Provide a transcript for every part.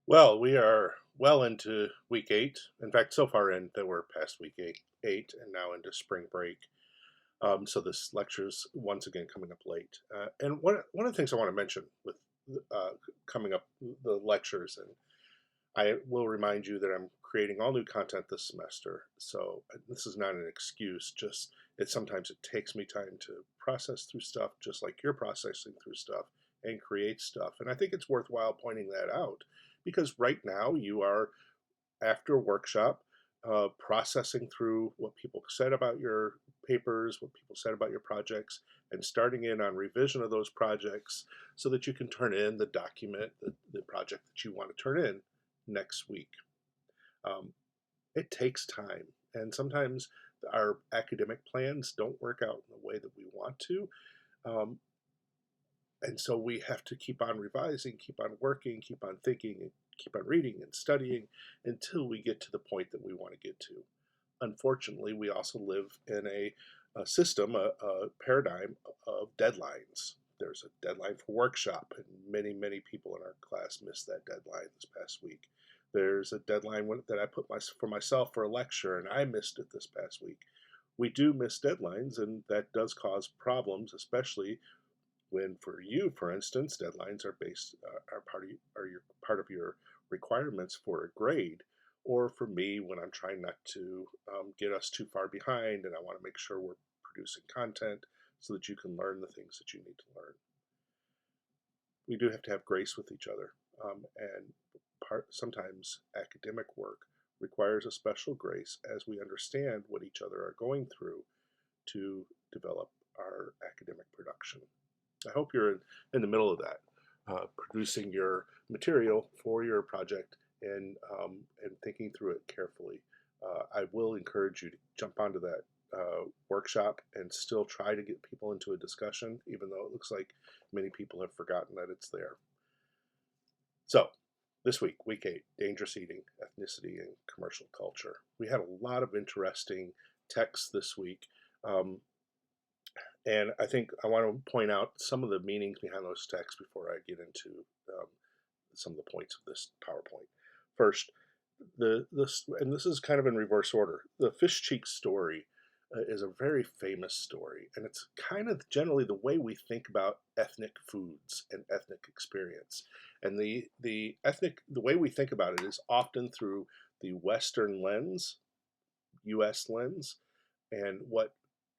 Well, we are well into week 8. In fact, so far in that we're past week 8 and now into spring break. So this lecture's once again coming up late. And one of the things I want to mention with uh, coming up the lectures, and I will remind you that I'm creating all new content this semester. So this is not an excuse. Just sometimes it takes me time to process through stuff, just like you're processing through stuff and create stuff. And I think it's worthwhile pointing that out because right now you are after a workshop, processing through what people said about your papers, what people said about your projects, and starting in on revision of those projects so that you can turn in the document, the project that you want to turn in next week. Um, it takes time, and sometimes our academic plans don't work out in the way that we want to. Um, and so we have to keep on revising, keep on working, keep on thinking, and keep on reading and studying until we get to the point that we want to get to. Unfortunately, we also live in a system, a paradigm of deadlines. There's a deadline for workshop, and many people in our class missed that deadline this past week. There's a deadline that I put for myself for a lecture, and I missed it this past week. We do miss deadlines, and that does cause problems, especially when for you, for instance, deadlines are based are part of your requirements for a grade, or for me when I'm trying not to get us too far behind, and I want to make sure we're producing content so that you can learn the things that you need to learn. We do have to have grace with each other, and sometimes academic work requires a special grace as we understand what each other are going through to develop our academic production. I hope you're in the middle of that, producing your material for your project and thinking through it carefully. I will encourage you to jump onto that workshop and still try to get people into a discussion, even though it looks like many people have forgotten that it's there. So, this week 8, dangerous eating, ethnicity, and commercial culture. We had a lot of interesting texts this week. Um, and I think I want to point out some of the meanings behind those texts before I get into some of the points of this PowerPoint. First, and this is kind of in reverse order. The fish cheek story is a very famous story, and it's kind of generally the way we think about ethnic foods and ethnic experience. And the way we think about it is often through the Western lens, U.S. lens, and what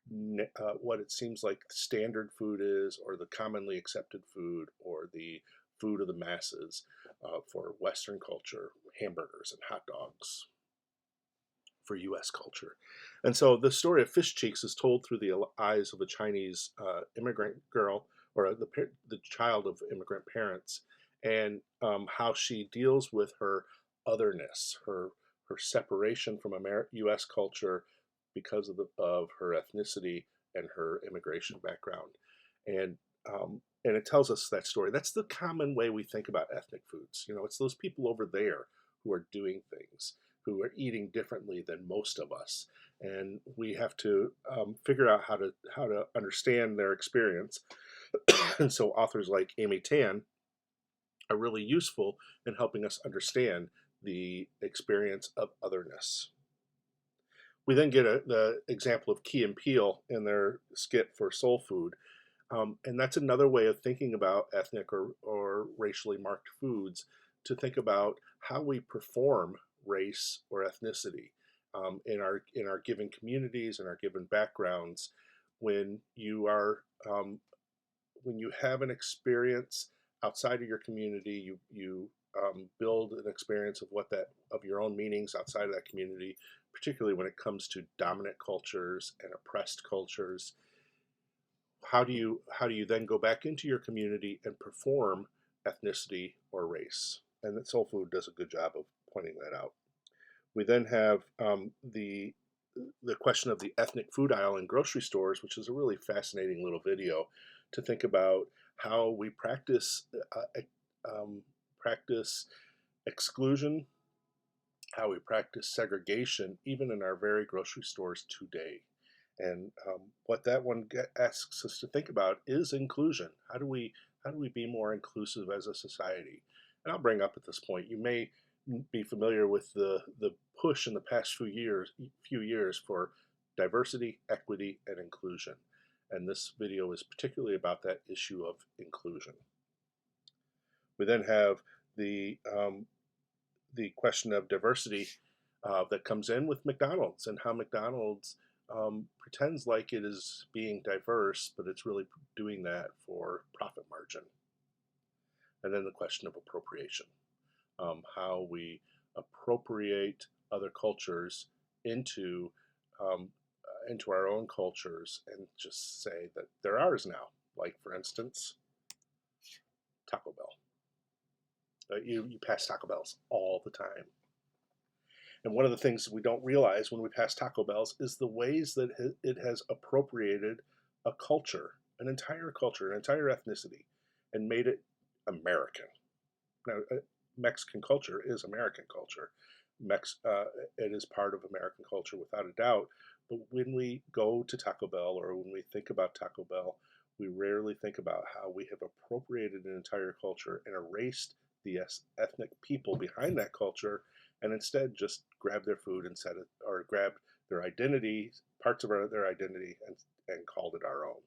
it seems like standard food is, or the commonly accepted food, or the food of the masses for Western culture, hamburgers and hot dogs for U.S. culture. And so the story of fish cheeks is told through the eyes of a Chinese immigrant girl, or the child of immigrant parents, and how she deals with her otherness, her separation from U.S. culture because of her ethnicity and her immigration background, and it tells us that story. That's the common way we think about ethnic foods. It's those people over there who are doing things, who are eating differently than most of us, and we have to figure out how to understand their experience. And so authors like Amy Tan are really useful in helping us understand the experience of otherness. We then get the example of Key and Peele in their skit for Soul Food. And that's another way of thinking about ethnic or racially marked foods, to think about how we perform race or ethnicity in our given communities and our given backgrounds. When you have an experience outside of your community, you build an experience of your own meanings outside of that community, particularly when it comes to dominant cultures and oppressed cultures. How do you then go back into your community and perform ethnicity or race? And that Soul Food does a good job of pointing that out. We then have the question of the ethnic food aisle in grocery stores, which is a really fascinating little video to think about how we practice exclusion, how we practice segregation, even in our very grocery stores today. And what that one asks us to think about is inclusion. How do we be more inclusive as a society? And I'll bring up at this point, you may be familiar with the push in the past few years for diversity, equity, and inclusion. And this video is particularly about that issue of inclusion. We then have the question of diversity that comes in with McDonald's, and how McDonald's pretends like it is being diverse, but it's really doing that for profit margin. And then the question of appropriation, how we appropriate other cultures into into our own cultures and just say that they're ours now. Like, for instance, Taco Bell. You pass Taco Bells all the time. And one of the things we don't realize when we pass Taco Bells is the ways that it has appropriated a culture, an entire culture, an entire ethnicity, and made it American. Now, Mexican culture is American culture. It is part of American culture without a doubt. But when we go to Taco Bell, or when we think about Taco Bell, we rarely think about how we have appropriated an entire culture and erased the ethnic people behind that culture, and instead just grabbed their food and said it, or grabbed their identity, parts of their identity, and called it our own.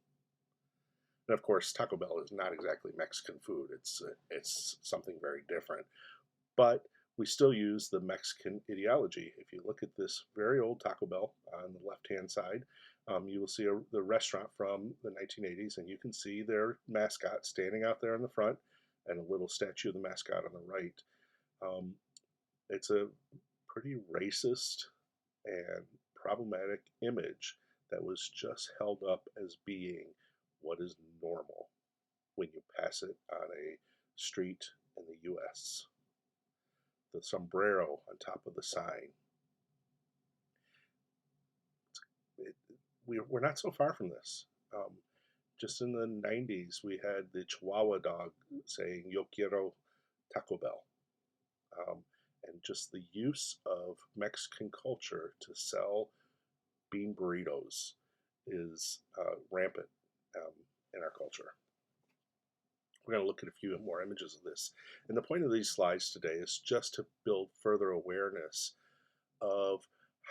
And of course, Taco Bell is not exactly Mexican food. It's something very different. But we still use the Mexican ideology. If you look at this very old Taco Bell on the left-hand side, you will see the restaurant from the 1980s, and you can see their mascot standing out there in the front, and a little statue of the mascot on the right. It's a pretty racist and problematic image that was just held up as being what is normal when you pass it on a street in the US. The sombrero on top of the sign. We're not so far from this. Just in the 90s, we had the Chihuahua dog saying, "Yo quiero Taco Bell." And just the use of Mexican culture to sell bean burritos is rampant in our culture. We're going to look at a few more images of this. And the point of these slides today is just to build further awareness of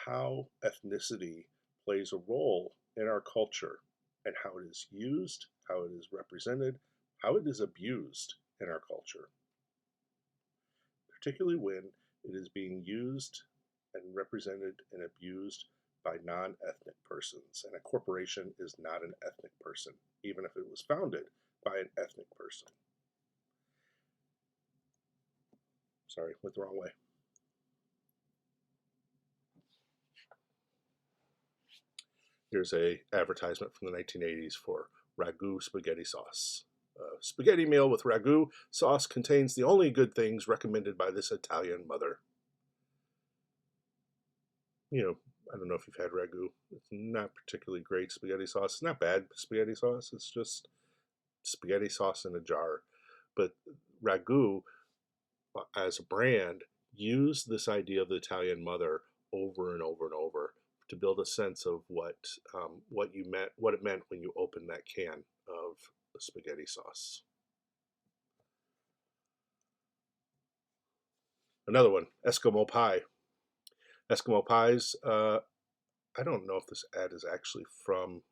how ethnicity plays a role in our culture, and how it is used, how it is represented, how it is abused in our culture, particularly when it is being used and represented and abused by non-ethnic persons. And a corporation is not an ethnic person, even if it was founded by an ethnic person. Sorry, went the wrong way. Here's a advertisement from the 1980s for ragu spaghetti sauce. Spaghetti meal with ragu sauce contains the only good things recommended by this Italian mother. You know, I don't know if you've had ragu. It's not particularly great spaghetti sauce. It's not bad spaghetti sauce. It's just spaghetti sauce in a jar. But ragu, as a brand, used this idea of the Italian mother over and over and over to build a sense of what it meant when you opened that can of spaghetti sauce. Another one, Eskimo pie. Eskimo pies. I don't know if this ad is actually from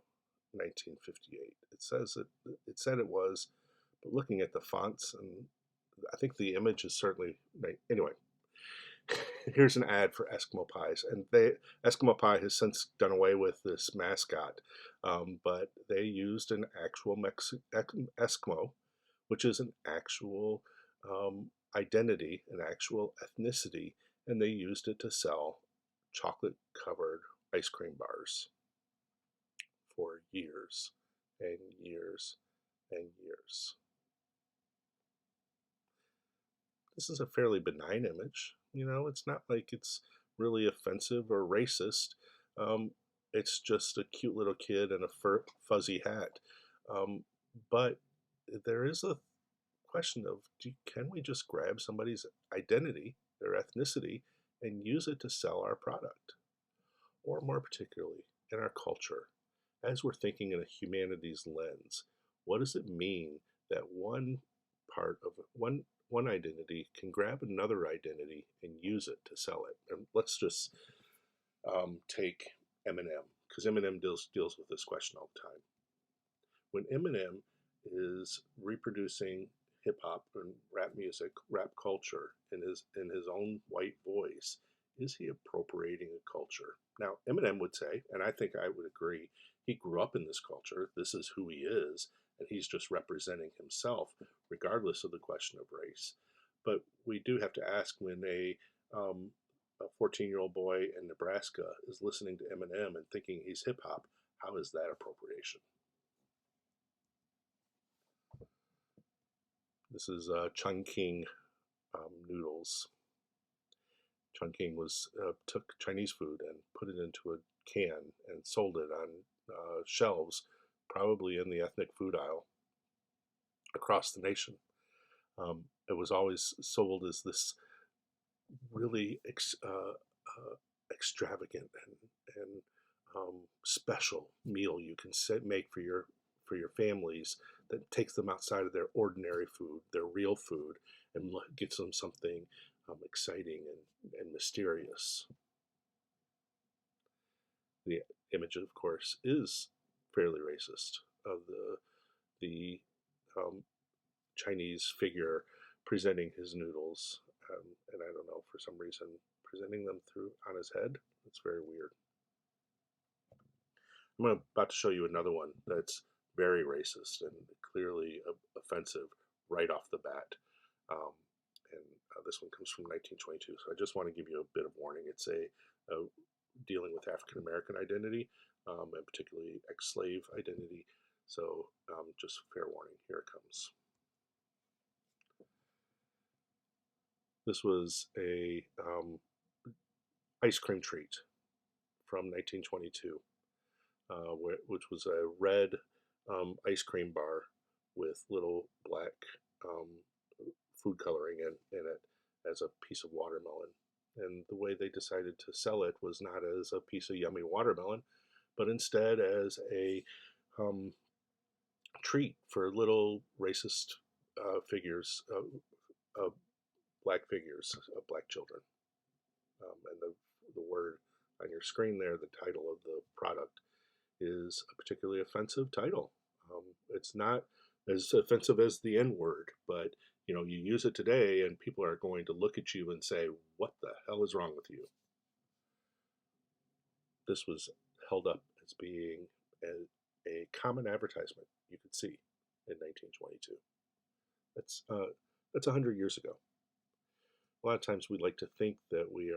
1958. It said it was, but looking at the fonts, and I think the image is certainly anyway. Here's an ad for Eskimo pies, and Eskimo pie has since done away with this mascot, but they used an actual Eskimo, which is an actual identity, an actual ethnicity, and they used it to sell chocolate-covered ice cream bars for years and years and years. This is a fairly benign image. It's not like it's really offensive or racist. It's just a cute little kid in a fuzzy hat. But there is a question of, can we just grab somebody's identity, their ethnicity, and use it to sell our product? Or more particularly, in our culture, as we're thinking in a humanities lens, what does it mean that one one identity can grab another identity and use it to sell it. And let's just take Eminem, because Eminem deals with this question all the time. When Eminem is reproducing hip hop and rap music, rap culture in his own white voice, is he appropriating a culture? Now, Eminem would say, and I think I would agree, he grew up in this culture. This is who he is, and he's just representing himself, regardless of the question of race. But we do have to ask when a 14-year-old boy in Nebraska is listening to Eminem and thinking he's hip hop, how is that appropriation? This is Chungking noodles. Chungking took Chinese food and put it into a can and sold it on shelves, probably in the ethnic food aisle across the nation. It was always sold as this really extravagant and special meal you can make for your families that takes them outside of their ordinary food, their real food, and gives them something exciting and mysterious. The image, of course, is fairly racist of the Chinese figure presenting his noodles, and I don't know, for some reason presenting them through on his head. It's very weird. I'm about to show you another one that's very racist and clearly offensive right off the bat. Um, and this one comes from 1922. So I just want to give you a bit of warning. It's a dealing with African American identity, and particularly ex-slave identity. So just fair warning. Here it comes. This was a ice cream treat from 1922. Which was a red ice cream bar with little black um, food coloring in it as a piece of watermelon. And the way they decided to sell it was not as a piece of yummy watermelon, but instead as a treat for little racist figures, black figures, black children. And the word on your screen there, the title of the product, is a particularly offensive title. It's not as offensive as the N word, but you use it today, and people are going to look at you and say, "What the hell is wrong with you?" This was held up as being a common advertisement you could see in 1922. That's 100 years ago. A lot of times we like to think that we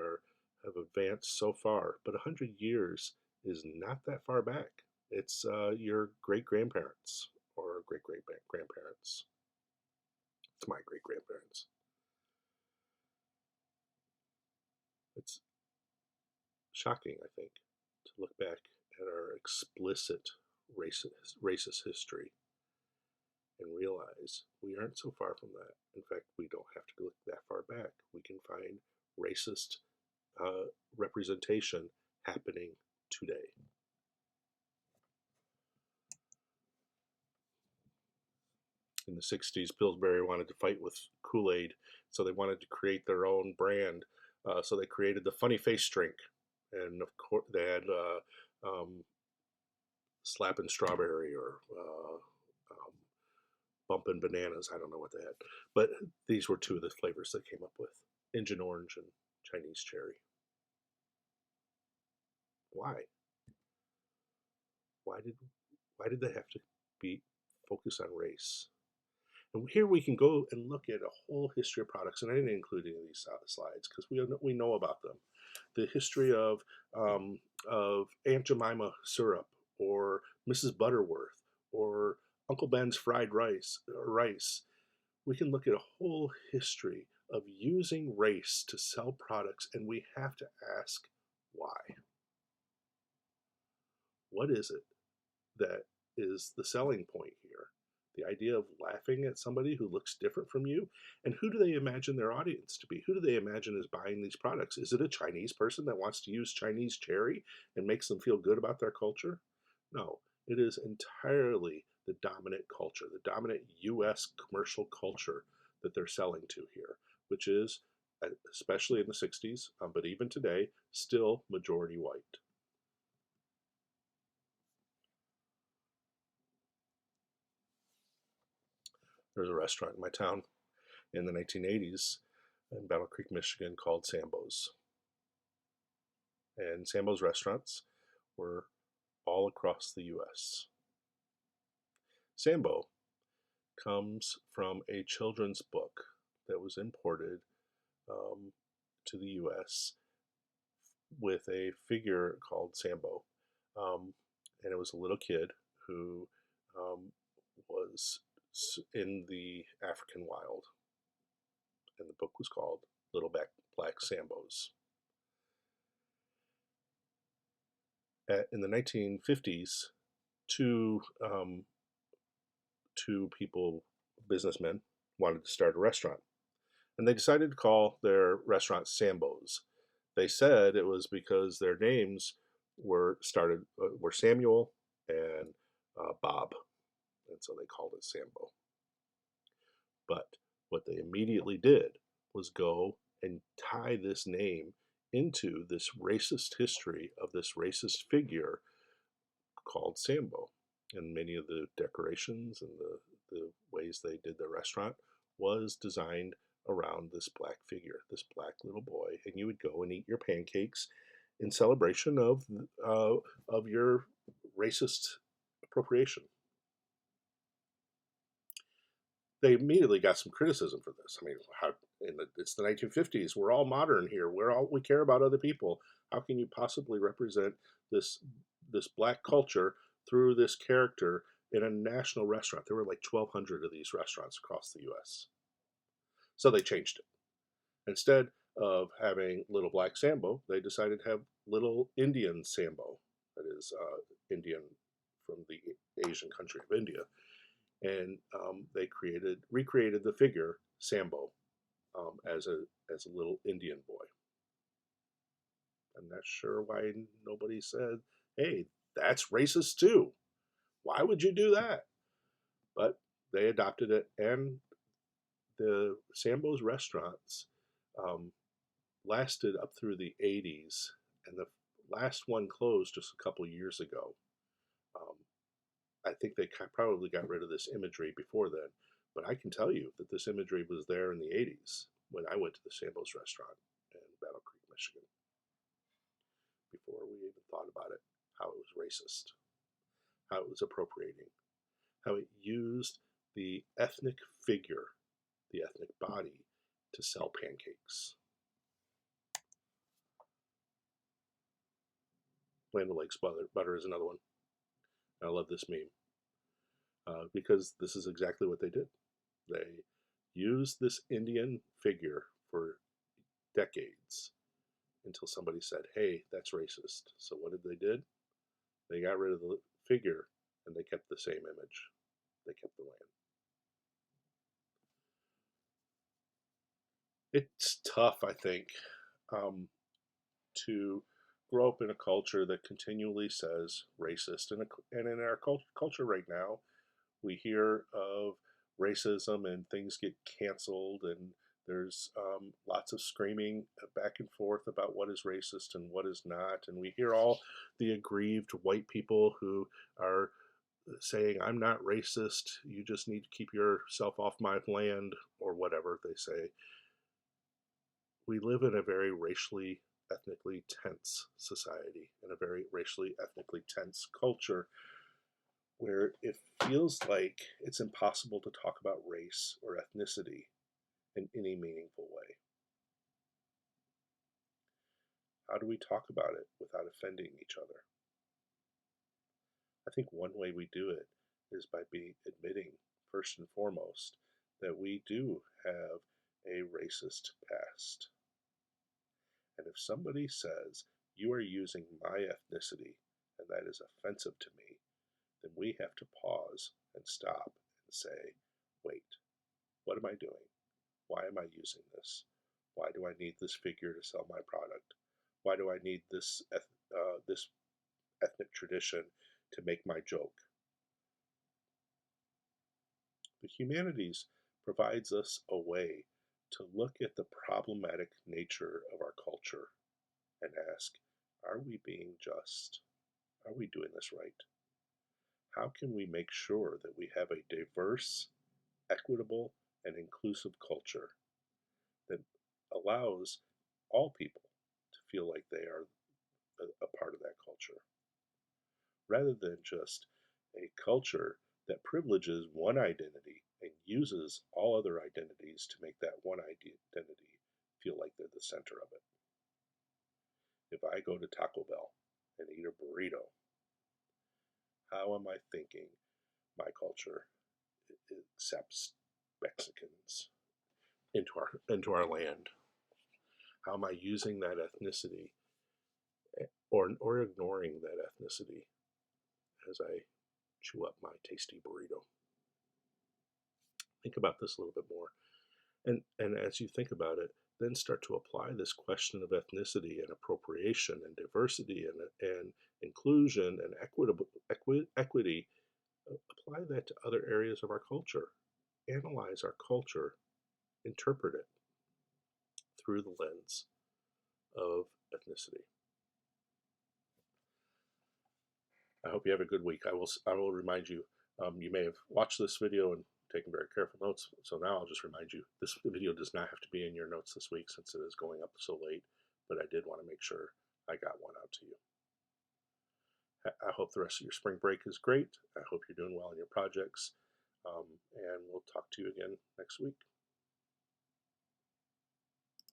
have advanced so far, but 100 years is not that far back. It's your great grandparents or great great grandparents. It's my great grandparents. It's shocking, I think, to look back at our explicit racist history and realize we aren't so far from that. In fact, we don't have to look that far back. We can find racist representation happening today. In the 60s, Pillsbury wanted to fight with Kool-Aid, so they wanted to create their own brand. So they created the Funny Face drink, and of course they had Slappin' Strawberry or Bumpin' Bananas. I don't know what they had, but these were two of the flavors they came up with: Injun Orange and Chinese Cherry. Why? Why did they have to be focused on race? And here we can go and look at a whole history of products, and I didn't include any of these slides because we know about them. The history of Aunt Jemima syrup, or Mrs. Butterworth, or Uncle Ben's fried rice. We can look at a whole history of using race to sell products, and we have to ask why. What is it that is the selling point here? The idea of laughing at somebody who looks different from you? And who do they imagine their audience to be? Who do they imagine is buying these products? Is it a Chinese person that wants to use Chinese cherry and makes them feel good about their culture? No, it is entirely the dominant culture, the dominant US commercial culture that they're selling to here, which is, especially in the 60s, but even today, still majority white. There's a restaurant in my town in the 1980s in Battle Creek, Michigan called Sambo's. And Sambo's restaurants were all across the US. Sambo comes from a children's book that was imported to the US with a figure called Sambo. And it was a little kid who was in the African wild. And the book was called Little Black Sambos. In the 1950s, two people, businessmen, wanted to start a restaurant. And they decided to call their restaurant Sambo's. They said it was because their names were Samuel and Bob, and so they called it Sambo. But what they immediately did was go and tie this name into this racist history of this racist figure called Sambo. And many of the decorations and the ways they did their restaurant was designed around this black figure, this black little boy, and you would go and eat your pancakes in celebration of your racist appropriation. They immediately got some criticism for this. I mean, it's the 1950s. We're all modern here. We care about other people. How can you possibly represent this black culture through this character in a national restaurant? There were like 1,200 of these restaurants across the U.S. So they changed it. Instead of having Little Black Sambo, they decided to have Little Indian Sambo. That is Indian from the Asian country of India. And they recreated the figure Sambo as a little Indian boy. I'm not sure why nobody said, "Hey, that's racist too. Why would you do that?" But they adopted it, and the Sambo's restaurants lasted up through the 80s, and the last one closed just a couple years ago. I think they probably got rid of this imagery before then, but I can tell you that this imagery was there in the 80s when I went to the Sambo's restaurant in Battle Creek, Michigan, before we even thought about it, how it was racist, how it was appropriating, how it used the ethnic figure, the ethnic body, to sell pancakes. Land O'Lakes butter is another one. I love this meme because this is exactly what they did. They used this Indian figure for decades until somebody said, "Hey, that's racist." So what did they do? They got rid of the figure and they kept the same image. They kept the land. It's tough, I think, to grow up in a culture that continually says racist. And in our culture right now, we hear of racism and things get canceled, and there's lots of screaming back and forth about what is racist and what is not. And we hear all the aggrieved white people who are saying, "I'm not racist, you just need to keep yourself off my land," or whatever they say. We live in a very racially, ethnically tense society, in a very racially, ethnically tense culture, where it feels like it's impossible to talk about race or ethnicity in any meaningful way. How do we talk about it without offending each other? I think one way we do it is by admitting, first and foremost, that we do have a racist past. And if somebody says, "You are using my ethnicity, and that is offensive to me," then we have to pause and stop and say, "Wait, what am I doing? Why am I using this? Why do I need this figure to sell my product? Why do I need this ethnic tradition to make my joke?" The humanities provides us a way to look at the problematic nature of our culture and ask, are we being just? Are we doing this right? How can we make sure that we have a diverse, equitable, and inclusive culture that allows all people to feel like they are a part of that culture, rather than just a culture that privileges one identity and uses all other identities to make that one identity feel like they're the center of it. If I go to Taco Bell and eat a burrito, how am I thinking my culture accepts Mexicans into our land? How am I using that ethnicity or ignoring that ethnicity as I chew up my tasty burrito? Think about this a little bit more. And as you think about it, then start to apply this question of ethnicity and appropriation and diversity and inclusion and equity. Apply that to other areas of our culture. Analyze our culture, interpret it through the lens of ethnicity. I hope you have a good week. I will remind you. You may have watched this video and taken very careful notes. So now I'll just remind you, this video does not have to be in your notes this week since it is going up so late. But I did want to make sure I got one out to you. I hope the rest of your spring break is great. I hope you're doing well in your projects. And we'll talk to you again next week.